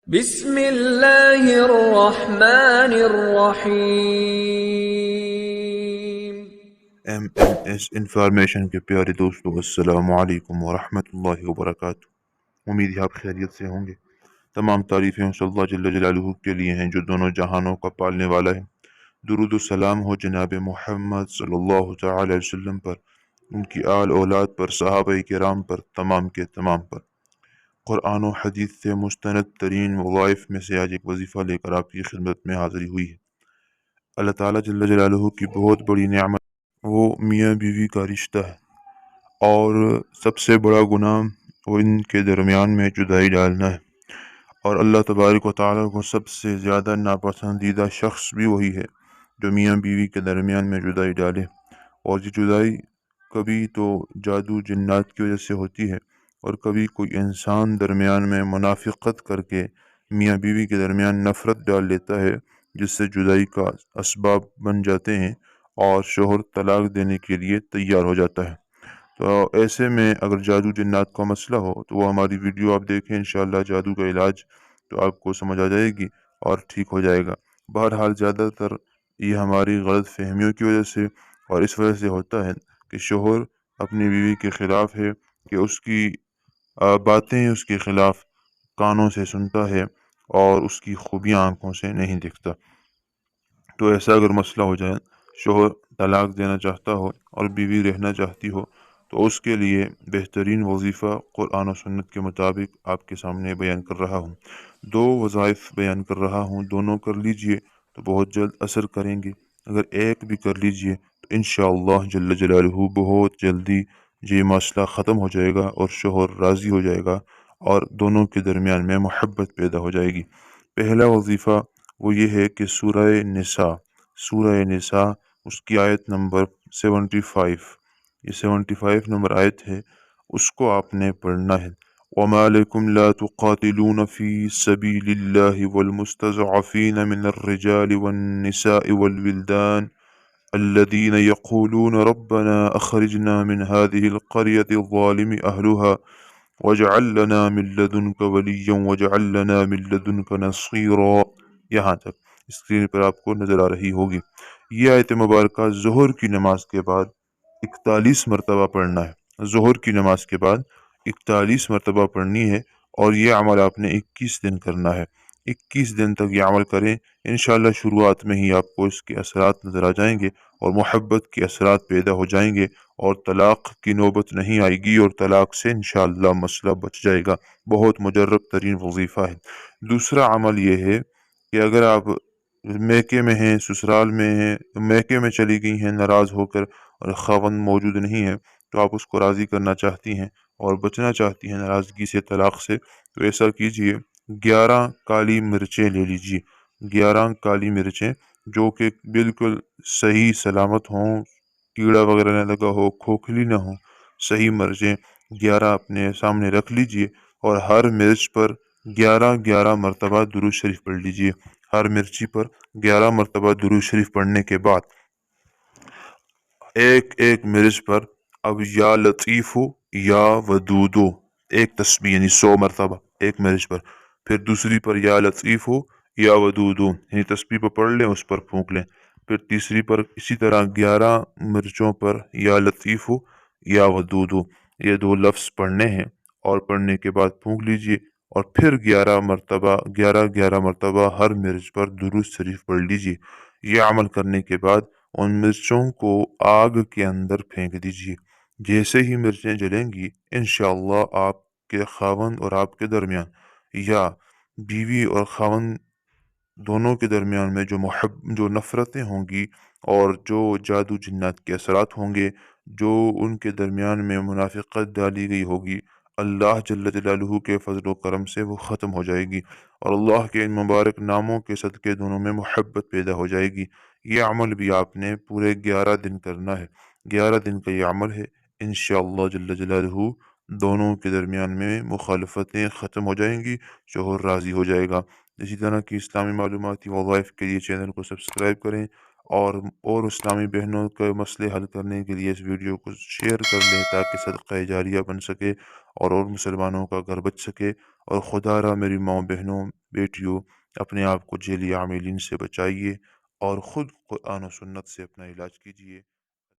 بسم اللہ الرحمن الرحیم۔ ایم این ایس انفارمیشن کے پیارے دوستو، السلام علیکم ورحمۃ اللہ وبرکاتہ۔ امید ہے آپ خیریت سے ہوں گے۔ تمام تعریفیں اس اللہ جل جلالہ کے لیے ہیں جو دونوں جہانوں کا پالنے والا ہے۔ درود و سلام ہو جناب محمد صلی اللہ تعالی علیہ وسلم پر، ان کی آل اولاد پر، صحابہ کرام پر، تمام کے تمام پر۔ قرآن و حدیث سے مستند ترین وظائف میں سے آج ایک وظیفہ لے کر آپ کی خدمت میں حاضری ہوئی ہے۔ اللہ تعالیٰ جل جلالہ کی بہت بڑی نعمت وہ میاں بیوی کا رشتہ ہے، اور سب سے بڑا گناہ وہ ان کے درمیان میں جدائی ڈالنا ہے، اور اللہ تبارک و تعالیٰ کو سب سے زیادہ ناپسندیدہ شخص بھی وہی ہے جو میاں بیوی کے درمیان میں جدائی ڈالے۔ اور یہ جدائی کبھی تو جادو جنات کی وجہ سے ہوتی ہے، اور کبھی کوئی انسان درمیان میں منافقت کر کے میاں بیوی کے درمیان نفرت ڈال لیتا ہے، جس سے جدائی کا اسباب بن جاتے ہیں اور شوہر طلاق دینے کے لیے تیار ہو جاتا ہے۔ تو ایسے میں اگر جادو جنات کا مسئلہ ہو تو وہ ہماری ویڈیو آپ دیکھیں، انشاءاللہ جادو کا علاج تو آپ کو سمجھ آ جائے گی اور ٹھیک ہو جائے گا۔ بہرحال زیادہ تر یہ ہماری غلط فہمیوں کی وجہ سے اور اس وجہ سے ہوتا ہے کہ شوہر اپنی بیوی کے خلاف ہے، کہ اس کی باتیں اس کے خلاف کانوں سے سنتا ہے اور اس کی خوبیاں آنکھوں سے نہیں دیکھتا۔ تو ایسا اگر مسئلہ ہو جائے، شوہر طلاق دینا چاہتا ہو اور بیوی رہنا چاہتی ہو، تو اس کے لیے بہترین وظیفہ قرآن و سنت کے مطابق آپ کے سامنے بیان کر رہا ہوں۔ دو وظائف بیان کر رہا ہوں، دونوں کر لیجئے تو بہت جلد اثر کریں گے۔ اگر ایک بھی کر لیجئے تو انشاءاللہ جل جلالہ بہت جلدی یہ مسئلہ ختم ہو جائے گا اور شوہر راضی ہو جائے گا اور دونوں کے درمیان میں محبت پیدا ہو جائے گی۔ پہلا وظیفہ وہ یہ ہے کہ سورہ نساء اس کی آیت نمبر 75، یہ 75 نمبر آیت ہے، اس کو آپ نے پڑھنا ہے۔ وَمَا لَكُمْ لَا تُقَاتِلُونَ فِي سَبِيلِ اللَّهِ وَالْمُسْتَضْعَفِينَ مِنَ الرِّجَالِ وَالنِّسَاءِ وَالْوِلْدَانِ الَّذِينَ يَقُولُونَ رَبَّنَا أَخْرِجْنَا مِنْ هَذِهِ الْقَرْيَةِ الظَّالِمِ أَهْلُهَا وَاجْعَل لَّنَا مِن لَّدُنكَ وَلِيًّا وَاجْعَل لَّنَا مِن لَّدُنكَ نَصِيرًا۔ یہاں تک اسکرین پر آپ کو نظر آ رہی ہوگی۔ یہ آیت مبارکہ ظہر کی نماز کے بعد 41 مرتبہ پڑھنا ہے۔ ظہر کی نماز کے بعد 41 مرتبہ پڑھنی ہے، اور یہ عمل آپ نے 21 دن کرنا ہے۔ 21 دن تک یہ عمل کریں، انشاءاللہ شروعات میں ہی آپ کو اس کے اثرات نظر آ جائیں گے اور محبت کے اثرات پیدا ہو جائیں گے، اور طلاق کی نوبت نہیں آئے گی، اور طلاق سے انشاءاللہ مسئلہ بچ جائے گا۔ بہت مجرب ترین وظیفہ ہے۔ دوسرا عمل یہ ہے کہ اگر آپ میکے میں ہیں، سسرال میں ہیں، میکے میں چلی گئی ہیں ناراض ہو کر اور خاوند موجود نہیں ہے، تو آپ اس کو راضی کرنا چاہتی ہیں اور بچنا چاہتی ہیں ناراضگی سے، طلاق سے، تو ایسا کیجئے، 11 کالی مرچیں لے لیجئے۔ 11 کالی مرچیں جو کہ بالکل صحیح سلامت ہوں، کیڑا وغیرہ نہ لگا ہو، کھوکھلی نہ ہو، صحیح مرچیں 11 اپنے سامنے رکھ لیجئے، اور ہر مرچ پر 11 مرتبہ درود شریف پڑھ لیجئے۔ ہر مرچی پر 11 مرتبہ درود شریف پڑھنے کے بعد ایک مرچ پر اب یا لطیفو یا ودودو ایک تسبیح، یعنی 100 مرتبہ ایک مرچ پر، پھر دوسری پر یا لطیفو یا ودودو، یعنی تسبیح پر پڑھ لیں، اس پر پھونک لیں، پھر تیسری پر اسی طرح 11 مرچوں پر یا لطیفو یا ودودو، یہ 2 لفظ پڑھنے ہیں، اور پڑھنے کے بعد پھونک لیجئے، اور پھر 11 مرتبہ ہر مرچ پر درود شریف پڑھ لیجئے۔ یہ عمل کرنے کے بعد ان مرچوں کو آگ کے اندر پھینک دیجئے۔ جیسے ہی مرچیں جلیں گی، انشاءاللہ آپ کے خاوند اور آپ کے درمیان، یا بیوی اور خاوند دونوں کے درمیان میں جو نفرتیں ہوں گی، اور جو جادو جنات کے اثرات ہوں گے، جو ان کے درمیان میں منافقت ڈالی گئی ہوگی، اللہ جل جلالہ کے فضل و کرم سے وہ ختم ہو جائے گی، اور اللہ کے ان مبارک ناموں کے صدقے دونوں میں محبت پیدا ہو جائے گی۔ یہ عمل بھی آپ نے پورے 11 دن کرنا ہے۔ 11 دن کا یہ عمل ہے، انشاءاللہ جل جلالہ دونوں کے درمیان میں مخالفتیں ختم ہو جائیں گی، شوہر راضی ہو جائے گا۔ اسی طرح کی اسلامی معلوماتی وظائف کے لیے چینل کو سبسکرائب کریں، اور اسلامی بہنوں کے مسئلے حل کرنے کے لیے اس ویڈیو کو شیئر کر لیں، تاکہ صدقہ جاریہ بن سکے اور مسلمانوں کا گھر بچ سکے۔ اور خدا را میری ماں بہنوں، بیٹیوں، اپنے آپ کو جیلی عاملین سے بچائیے اور خود قرآن و سنت سے اپنا علاج کیجیے۔